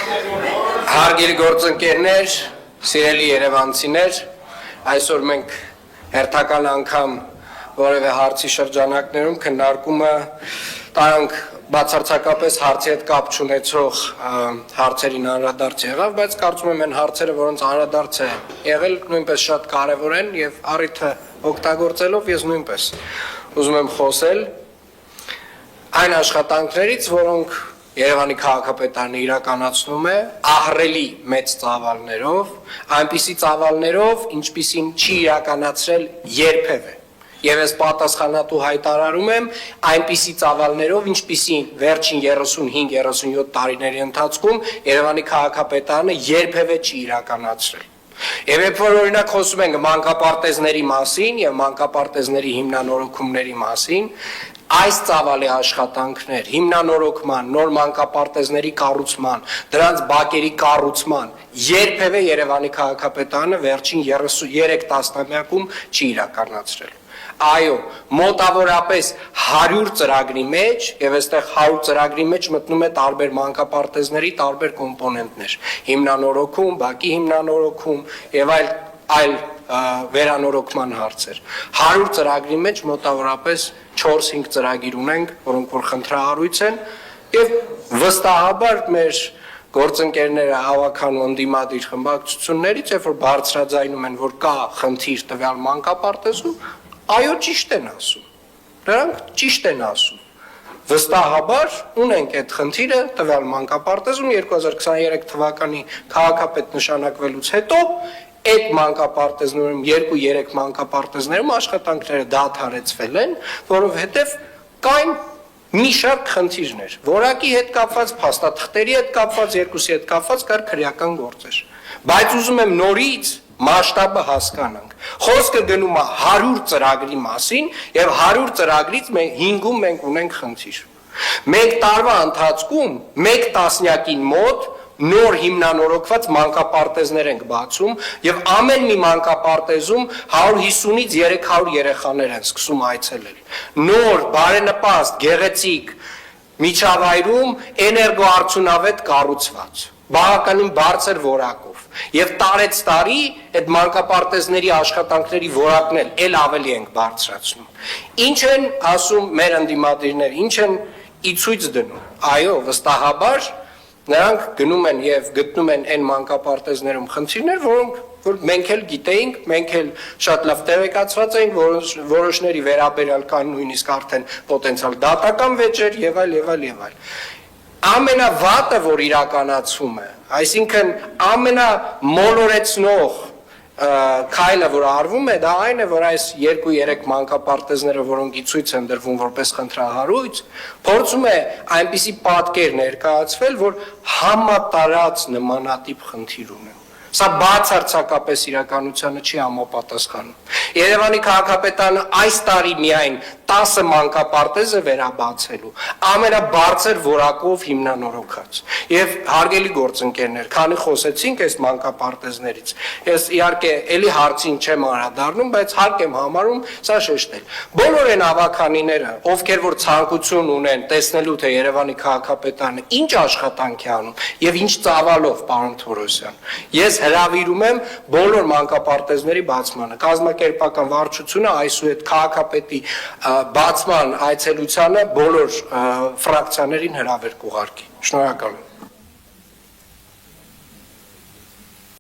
Հարգելի գործընկերներ, սիրելի երևանցիներ, այսօր մենք հերթական անգամ որևէ հարցի շրջանակներում քննարկումը տարանք բացարձակապես հարցի հետ կապ չունեցող հարցերին անդրադարձ եղավ, բայց կարծում եմ այն հարցերը, որոնց անդրադարձ է եղել, նույնպես շատ կարևոր են եւ առիթը օգտագործելով ես նույնպես ուզում եմ խոսել այն աշխատանքներից, որոնք Երևանի քաղաքապետարանը իրականացնում է ահռելի մեծ ծավալներով, այնպիսի ծավալներով, ինչպիսին չի իրականացրել երբևէ։ Եվ ես պատասխանատու հայտարարում եմ այնպիսի ծավալներով, ինչպիսին վերջին 35-37 տարիների ընթացքում Երևանի քաղաքապետարանը երբևէ չի իրականացրել։ Եվ երբ որ օրինակ խոսում ենք մանկապարտեզների մասին եւ մանկապարտեզների հիմնանորոգումների մասին, այս ծավալի աշխատանքներ հիմնանորոգման, նոր մանկապարտեզների կառուցման, դրանց բակերի կառուցման երբևէ Երևանի քաղաքապետարանը վերջին 33 տասնամյակում չի իրականացրել։ Այո, մոտավորապես 100 ծրագրի մեջ եւ այստեղ 100 ծրագրի մեջ մտնում է տարբեր մանկապարտեզների տարբեր կոմպոնենտներ, հիմնանորոգում, բակի հիմնանորոգում եւ այլ վերանորոգման հարցեր։ 100 ծրագրի մեջ մոտավորապես 4-5 ծրագիր ունենք, որոնք որ խնդրահարույց են եւ վստահաբար մեր գործընկերները հավաքան ընդդիմադիր խմբակցություններից, երբ որ բարձրաձայնում են, որ կա խնդիր տվյալ մանկապարտեզում, այո, ճիշտ են ասում, նրանք ճիշտ են ասում, վստահաբար ունենք այդ խնդիրը տվյալ մանկապարտեզում 2023 թվականի քաղաքապետ նշանակվելուց հետո այդ մանկապարտեզներում 2-3 մանկապարտեզներում աշխատանքները դադարեցվել են, որովհետև կային մի շարք խնդիրներ, որակի հետ կապված, փաստաթղթերի հետ կապված, երկուսի հետ կապված կար քրեական գործեր, բայց ուզում եմ նորից մասշտաբը հասկանանք։ Խոսքը գնում է 100 ծրագրի մասին եւ 100 ծրագրից 5-ում մենք ունենք խնդիր։ Մենք տարվա ընթացքում 1 տասնյակին մոտ նոր հիմնանորոգված մանկապարտեզներ ենք բացում եւ ամեն մի մանկապարտեզում 150-ից 300 երեխաներ են սկսում այցելել։ Նոր, բարենպաստ, գեղեցիկ միջավայրում էներգոարդյունավետ կառուցված, բավականին բարձր որակով եւ տարեց տարի այդ մանկապարտեզների աշխատանքների որակն էլ ավելի ենք բարձրացնում։ Ինչ են ասում մեր ընդդիմադիրները, ինչ են ի ցույց դնում։ Այո, վստահաբար նրանք գնում են եւ գտնում են այն մանկապարտեզներում խնդիրներ, որոնք որ մենք էլ գիտեինք, մենք էլ շատ լավ տեղեկացված էինք, որոշների վերաբերյալ կան նույնիսկ արդեն պոտենցիալ դատական վեճեր եւ այլ։ Ամենավատը, որ իրականացվում է, այսինքն ամենամոլորեցնող քայլը, որ արվում է, դա այն է, որ այս 2-3 մանկապարտեզները, որոնք ի ցույց են դրվում որպես խնդրահարույց, փորձում է այնպիսի պատկեր ներկայացվել, որ համատարած նմանատիպ խնդիր ունեն։ Սա բացարձակապես իրականությանը չի համապատասխանում։ Երևանի քաղաքապետարանը այս տարի միայն 10 մանկապարտեզ է վերաբացելու, ամենաբարձր որակով հիմնանորոգած։ Եվ հարգելի գործընկերներ, քանի խոսեցինք այս մանկապարտեզներից, ես իհարկե էլի հարցին չեմ անդրադառնում, բայց հարկ եմ համարում սա շեշտել։ Բոլոր այն ավականիները, ովքեր որ ցանկություն ունեն տեսնելու թե Երևանի քաղաքապետարանը ինչ աշխատանք է անում եւ ինչ ծավալով, պարոն Թորոսյան, ես հրավիրում եմ բոլոր մանկապարտեզների բացմանը, կազմակերպական վարչությունը այսուհետ քաղաքապետի բացման այցելությանը բոլոր ֆրակցիաներին հրավեր կուղարկի։ Շնորհակալ եմ։